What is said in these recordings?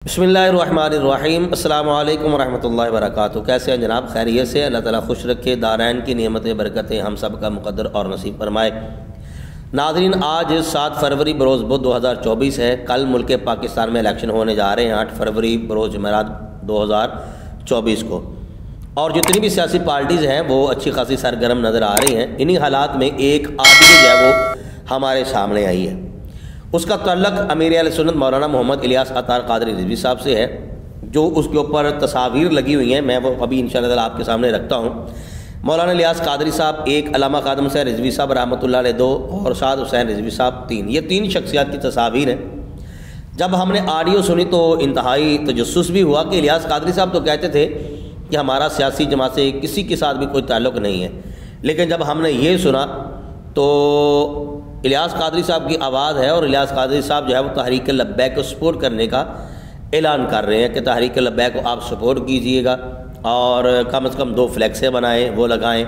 बिस्मिल्लाहिर्रहमानिर्रहीम। अस्सलामु अलैकुम वरहमतुल्लाहि वबरकातुहू। कैसे हैं जनाब? खैरियत से? अल्लाह ताला खुश रखे, दारैन की नेमतें बरकतें हम सब का मुक़द्दर और नसीब फरमाए। नाज़रीन, आज 7 फरवरी बरोज़ बुध 2024 है। कल मुल्क पाकिस्तान में इलेक्शन होने जा रहे हैं 8 फरवरी बरोज़ जुमेरात 2024 को, और जितनी भी सियासी पार्टीज़ हैं वो अच्छी खासी सरगर्म नज़र आ रही हैं। इन्हीं हालात में एक आदमी जो है वो हमारे सामने आई है। उसका तल्लक अमीर अहले सुन्नत मौलाना मोहम्मद इलियास अतार कादरी रिजवी साहब से है, जो उसके ऊपर तस्वीर लगी हुई हैं। मैं वो अभी इंशाअल्लाह ताला आपके सामने रखता हूँ। मौलाना इलियास कादरी साहब 1, अल्लामा खादिम हुसैन रिजवी साहब रहमतुल्लाह अलैह 2 और साद हुसैन रिजवी साहब 3। ये 3 शख्सियत की तस्वीर हैं। जब हमने ऑडियो सुनी तो इंतहाई तजस्सुस भी हुआ कि इलियास कादरी साहब तो कहते थे कि हमारा सियासी जमात से किसी के साथ भी कोई ताल्लुक़ नहीं है, लेकिन जब हमने ये सुना तो इलियास कादरी साहब की आवाज़ है और इलियास कादरी साहब जो है वो तहरीक लब्बैक को सपोर्ट करने का ऐलान कर रहे हैं कि तहरीक लब्बैक को आप सपोर्ट कीजिएगा और कम से कम 2 फ्लैक्सें बनाएं, वो लगाएं।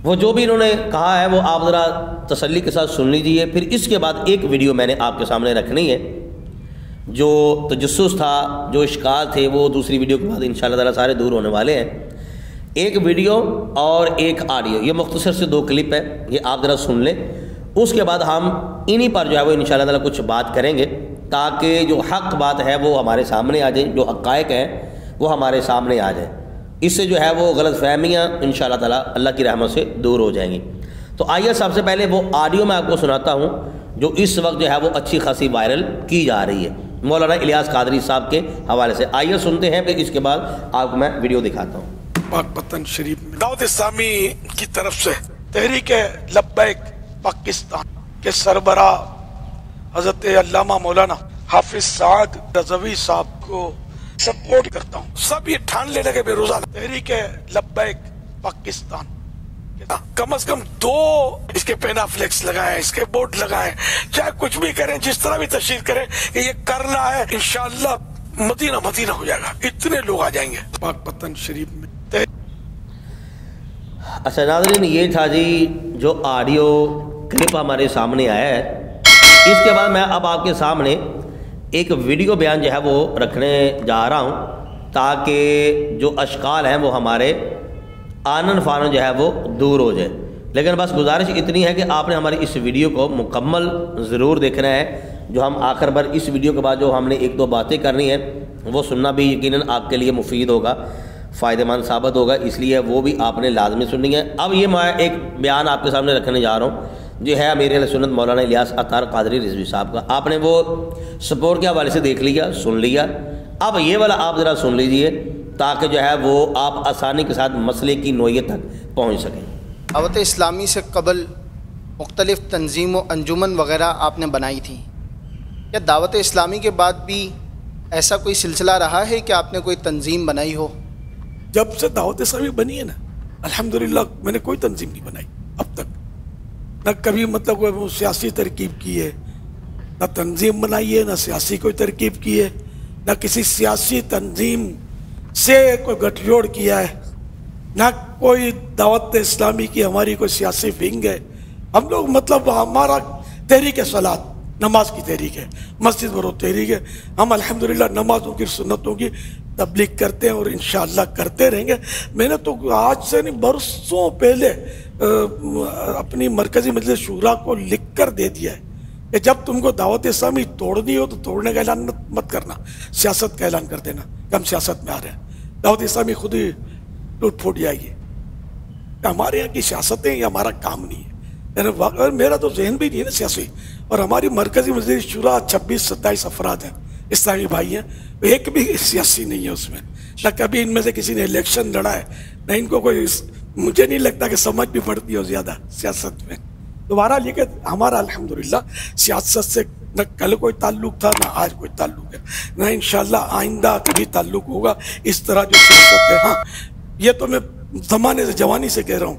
वो जो भी इन्होंने कहा है वो आप ज़रा तसल्ली के साथ सुन लीजिए। फिर इसके बाद एक वीडियो मैंने आपके सामने रखनी है। जो तजस्सुस था, जो इश्काल थे, वो दूसरी वीडियो के बाद इंशाअल्लाह ताला सारे दूर होने वाले हैं। एक वीडियो और एक ऑडियो, ये मुख्तसर से 2 क्लिप है, ये आप ज़रा सुन लें। उसके बाद हम इन्हीं पर जो है वो इंशाअल्लाह ताला कुछ बात करेंगे, ताकि जो हक़ बात है वो हमारे सामने आ जाए, जो हक़ाइक़ हैं वो हमारे सामने आ जाए। इससे जो है वो गलतफहमियाँ इंशाअल्लाह ताला अल्लाह की रहमत से दूर हो जाएंगी। तो आइए सबसे पहले वो ऑडियो मैं आपको सुनाता हूँ जो इस वक्त जो है वो अच्छी खासी वायरल की जा रही है मौलाना इलियास कादरी साहब के हवाले से। आइए सुनते हैं, फिर इसके बाद आपको मैं वीडियो दिखाता हूँ। पाकपतन शरीफ में दाऊद इस्लामी की तरफ से तहरीक लब्बैक पाकिस्तान के सरबरा हजरत अल्लामा मौलाना हाफिज साद रज़वी साहब को सपोर्ट करता हूँ। सब ये ठान ले लगे बेरोजाना तहरीक लब्बैक पाकिस्तान कम से कम 2 इसके पेनाफ्लेक्स लगाएं, इसके बोर्ड लगाएं, चाहे कुछ भी करें, जिस तरह भी तशरीह करें कि ये करना है। इंशाअल्लाह मदीना मदीना हो जाएगा, इतने लोग आ जाएंगे पाकपतन शरीफ में। अच्छा नाज़रीन, ये था जी जो ऑडियो क्लिप हमारे सामने आया है। इसके बाद मैं अब आपके सामने एक वीडियो बयान जो है वो रखने जा रहा हूँ, ताकि जो अशकाल हैं वो हमारे आनन फानन जो है वो दूर हो जाए। लेकिन बस गुजारिश इतनी है कि आपने हमारी इस वीडियो को मुकम्मल ज़रूर देखना है। जो हम आखिर पर इस वीडियो के बाद जो हमने 1-2 बातें करनी है वो सुनना भी यकीनन आपके लिए मुफीद होगा, फ़ायदेमंद साबित होगा, इसलिए वो भी आपने लाजमी सुननी है। अब ये मैं एक बयान आपके सामने रखने जा रहा हूँ जो है अमीर अहले सुन्नत मौलाना इलियास अतार कादरी रिजवी साहब का। आपने वो सपोर्ट के हवाले से देख लिया, सुन लिया। अब ये वाला आप ज़रा सुन लीजिए, ताकि जो है वो आप आसानी के साथ मसले की नोयत तक पहुँच सकें। दावत इस्लामी से कबल मुख्तलिफ़ तंजीम व अंजुमन वग़ैरह आपने बनाई थी, क्या दावत इस्लामी के बाद भी ऐसा कोई सिलसिला रहा है कि आपने कोई तंजीम बनाई हो? जब से दावत इस्लामी बनी है ना, अल्हम्दुलिल्लाह मैंने कोई तंजीम नहीं बनाई अब तक। न कभी मतलब कोई सियासी तरकीब की है, न तंजीम बनाई है, न सियासी कोई तरकीब की है, न किसी सियासी तंजीम से कोई गठजोड़ किया है, ना कोई दावत इस्लामी की हमारी कोई सियासी विंग है। हम लोग मतलब हमारा तहरीक सलात नमाज की तहरीक है, मस्जिद बरो तहरीक है। हम अल्हम्दुलिल्लाह नमाजों की सुन्नतों की तबलीग करते हैं और इंशाअल्लाह करते रहेंगे। मैंने तो आज से नहीं बरसों पहले अपनी मरकज़ी मजलिस शूरा को लिख कर दे दिया है कि जब तुमको दावत इस्लामी तोड़नी हो तो तोड़ने का ऐलान मत करना, सियासत का ऐलान कर देना कि हम सियासत में आ रहे हैं। दावत इस्लामी खुद ही टूट फूट जाएगी। हमारे यहाँ की सियासतें ये हमारा काम नहीं है। मेरा तो जहन भी नहीं है ना सियासी, और हमारी मरकज़ी मजलिस शूरा 26-27 अफराद हैं, इस्लामी भाई हैं, एक भी सियासी नहीं है उसमें। न कभी इनमें से किसी ने इलेक्शन लड़ा है, न इनको कोई, मुझे नहीं लगता कि समझ भी पड़ती हो ज़्यादा सियासत में। दोबारा लेके हमारा अल्हम्दुलिल्लाह सियासत से न कल कोई ताल्लुक़ था, न आज कोई ताल्लुक़ है, न इंशाअल्लाह आइंदा कभी ताल्लुक़ होगा। इस तरह जो सियासत है, हाँ ये तो मैं ज़माने से जवानी से कह रहा हूँ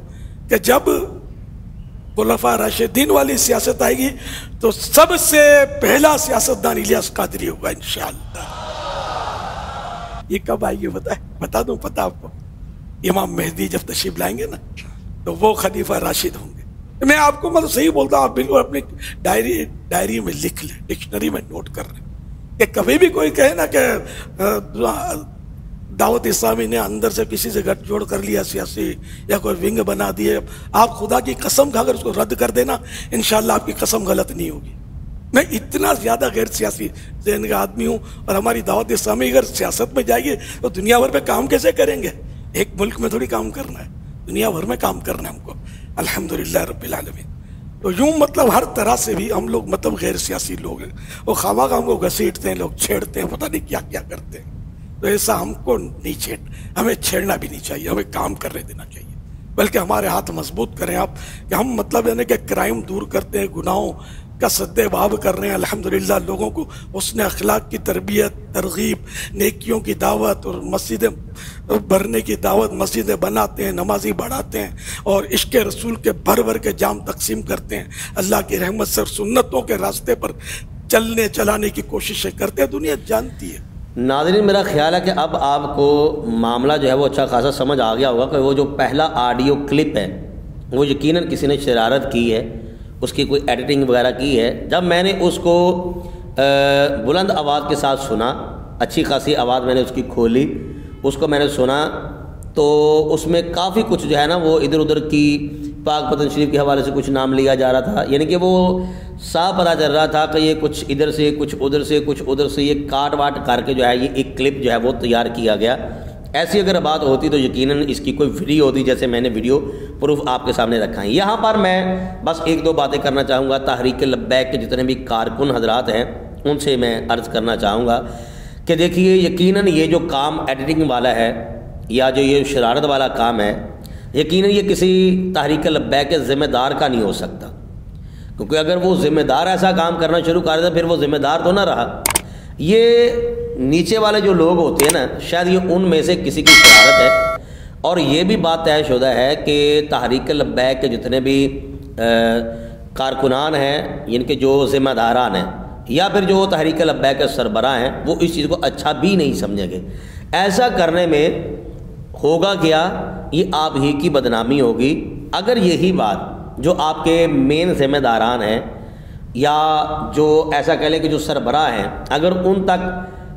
कि जब खुलफा राशिदीन वाली सियासत आएगी तो सबसे पहला सियासतदान इलियास कादरी होगा इंशाअल्लाह। ये कब आएगी बता दूं, पता आपको? इमाम मेहदी जब तशरीफ लाएंगे ना तो वो खलीफा राशिद होंगे। मैं आपको मतलब सही बोलता हूँ, आप बिल्कुल अपनी डायरी में लिख लें, डिक्शनरी में नोट कर लें। کہ کبھی بھی کوئی کہے نا کہ دعوت اسلامی نے اندر سے کسی سے گٹھ جوڑ کر لیا سیاسی یا کوئی ونگ بنا دیے، آپ خدا کی قسم کھا کر اس کو رد کر دینا، انشاءاللہ آپ کی قسم غلط نہیں ہوگی۔ میں اتنا زیادہ غیر سیاسی ذہن کا آدمی ہوں، اور ہماری دعوت اسلامی اگر سیاست میں جائیے تو دنیا بھر میں کام کیسے کریں گے؟ ایک ملک میں تھوڑی کام کرنا ہے، دنیا بھر میں کام کرنا ہے ہم کو، الحمدللہ رب العالمین۔ تو یوں مطلب ہر طرح سے بھی ہم لوگ مطلب غیر سیاسی لوگ ہیں، وہ خواہ ہم کو گھسیٹتے ہیں، لوگ چھیڑتے ہیں، پتہ نہیں کیا کیا کرتے ہیں۔ تو ایسا ہم کو نہیں ہمیں چھیڑنا بھی نہیں چاہیے، ہمیں کام کرنے دینا چاہیے، بلکہ ہمارے ہاتھ مضبوط کریں آپ کہ ہم مطلب یعنی کہ کرائم دور کرتے ہیں، گناہوں کا سد باب کر رہے ہیں، الحمدللہ لوگوں کو حسن اخلاق کی تربیت، ترغیب، نیکیوں کی دعوت اور مسجدیں بھرنے کی دعوت، مسجدیں بناتے ہیں، نمازی بڑھاتے ہیں، اور عشق رسول کے بھر بھر کے جام تقسیم کرتے ہیں، اللہ کی رحمت سے اور سنتوں کے راستے پر چلنے چلانے کی کوششیں کرتے ہیں، دنیا جانتی ہے۔ ناظرین، میرا خیال ہے کہ اب آپ کو معاملہ جو ہے وہ اچھا خاصا سمجھ آ گیا ہوگا کہ وہ جو پہلا آڈیو کلپ ہے وہ یقیناً کسی نے شرارت کی ہے، اس کی کوئی ایڈیٹنگ وغیرہ کی ہے۔ جب میں نے اس کو بلند آواز کے ساتھ سنا، اچھی خاصی آواز میں نے اس کی کھولی، اس کو میں نے سنا، تو اس میں کافی کچھ جو ہے نا وہ ادھر ادھر کی پاک پتن شریف کے حوالے سے کچھ نام لیا جا رہا تھا، یعنی کہ وہ صاف پتہ چل رہا تھا کہ یہ کچھ ادھر سے کچھ ادھر سے کچھ ادھر سے یہ کاٹ واٹ کر کے جو ہے یہ ایک کلپ جو ہے وہ تیار کیا گیا۔ ایسی اگر بات ہوتی تو یقیناً اس کی کوئی ویڈیو ہوتی، جیسے میں نے ویڈیو پروف آپ کے سامنے رکھا ہے۔ یہاں پر میں بس ایک دو باتیں کرنا چاہوں گا، تحریک لبیک کے جتنے بھی کارکن حضرات ہیں ان سے میں عرض کرنا چاہوں گا کہ دیکھیے یقیناً یہ جو کام ایڈیٹنگ والا ہے یا جو یہ شرارت والا کام ہے، یقیناً یہ کسی تحریک لبیک کے ذمہ دار کا نہیں ہو سکتا، کیونکہ اگر وہ ذمہ دار ایسا کام کرنا شروع کر دے پھر وہ ذمہ دار تو نہ رہا۔ یہ نیچے والے جو لوگ ہوتے ہیں نا، شاید یہ ان میں سے کسی کی شرارت ہے، اور یہ بھی بات طے شدہ ہے کہ تحریک لبیک کے جتنے بھی کارکنان ہیں، یعنی کہ جو ذمہ داران ہیں یا پھر جو تحریک لبیک کے سربراہ ہیں، وہ اس چیز کو اچھا بھی نہیں سمجھیں گے۔ ایسا کرنے میں ہوگا کیا؟ یہ آپ ہی کی بدنامی ہوگی۔ اگر یہی بات جو آپ کے مین ذمہ داران ہیں یا جو ایسا کہہ لیں کہ جو سربراہ ہیں، اگر ان تک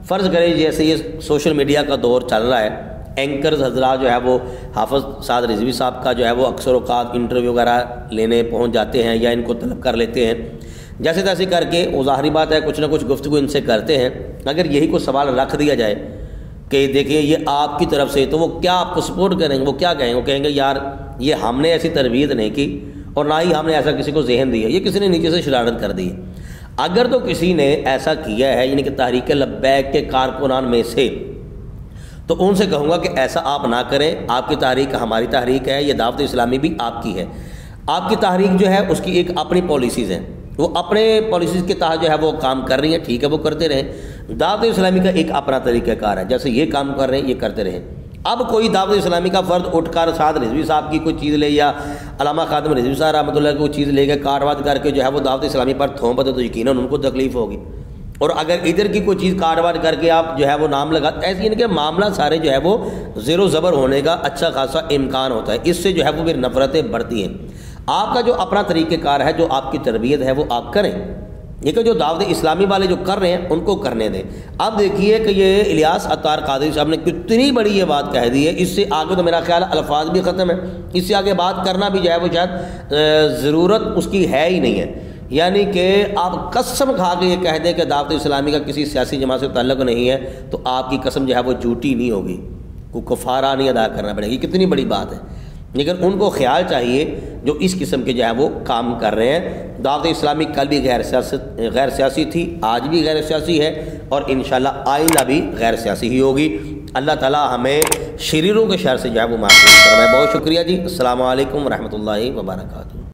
فرض کریں، جیسے یہ سوشل میڈیا کا دور چل رہا ہے، اینکرز حضرات جو ہے وہ حافظ سعد رضوی صاحب کا جو ہے وہ اکثر اوقات انٹرویو وغیرہ لینے پہنچ جاتے ہیں یا ان کو طلب کر لیتے ہیں، جیسے تیسے کر کے وہ ظاہری بات ہے کچھ نہ کچھ گفتگو ان سے کرتے ہیں۔ اگر یہی کوئی سوال رکھ دیا جائے کہ دیکھیں یہ آپ کی طرف سے، تو وہ کیا آپ کو سپورٹ کریں گے؟ وہ کیا کہیں گے؟ وہ کہیں گے یار یہ ہم نے ایسی تربیت نہیں کی اور نہ ہی ہم نے ایسا کسی کو ذہن دیا، یہ کسی نے نیچے سے شرارت کر دی ہے۔ اگر تو کسی نے ایسا کیا ہے، یعنی کہ تحریک لبیک کے کارکنان میں سے، تو ان سے کہوں گا کہ ایسا آپ نہ کریں۔ آپ کی تحریک ہماری تحریک ہے، یہ دعوت اسلامی بھی آپ کی ہے۔ آپ کی تحریک جو ہے اس کی ایک اپنی پالیسیز ہیں، وہ اپنے پالیسیز کے تحت جو ہے وہ کام کر رہی ہیں، ٹھیک ہے، وہ کرتے رہیں۔ دعوت اسلامی کا ایک اپنا طریقہ کار ہے، جیسے یہ کام کر رہے ہیں یہ کرتے رہیں۔ اب کوئی دعوت اسلامی کا فرد اٹھ کر سعد رضوی صاحب کی کوئی چیز لے یا علامہ خادم رضوی صاحب رحمۃ اللہ کی کوئی چیز لے کے کاٹ واٹ کر کے جو ہے وہ دعوت اسلامی پر تھوپ دے تو یقیناً ان کو تکلیف ہوگی، اور اگر ادھر کی کوئی چیز کاٹ واٹ کر کے آپ جو ہے وہ نام لگا، ایسے ان کے معاملہ سارے جو ہے وہ زیر و زبر ہونے کا اچھا خاصا امکان ہوتا ہے، اس سے جو ہے وہ پھر نفرتیں بڑھتی ہیں۔ آپ کا جو اپنا طریقہ کار ہے، جو آپ کی تربیت ہے، وہ آپ کریں، لیکن جو دعوت اسلامی والے جو کر رہے ہیں ان کو کرنے دیں۔ اب دیکھیے کہ یہ الیاس عطار قادری صاحب نے کتنی بڑی یہ بات کہہ دی ہے، اس سے آگے تو میرا خیال الفاظ بھی ختم ہے، اس سے آگے بات کرنا بھی جو ہے وہ شاید ضرورت اس کی ہے ہی نہیں ہے۔ یعنی کہ آپ قسم کھا کے یہ کہہ دیں کہ دعوت اسلامی کا کسی سیاسی جماعت سے تعلق نہیں ہے، تو آپ کی قسم جو ہے وہ جھوٹی نہیں ہوگی، کوئی کفارہ نہیں ادا کرنا پڑے گی، کتنی بڑی بات ہے۔ لیکن ان کو خیال چاہیے جو اس قسم کے جو ہے وہ کام کر رہے ہیں۔ دعوت اسلامی کل بھی غیر سیاسی تھی، آج بھی غیر سیاسی ہے، اور انشاءاللہ آئندہ بھی غیر سیاسی ہی ہوگی۔ اللہ تعالی ہمیں شریروں کے شر سے جو ہے وہ محفوظ فرمائے۔ بہت شکریہ جی، السلام علیکم ورحمۃ اللہ وبرکاتہ۔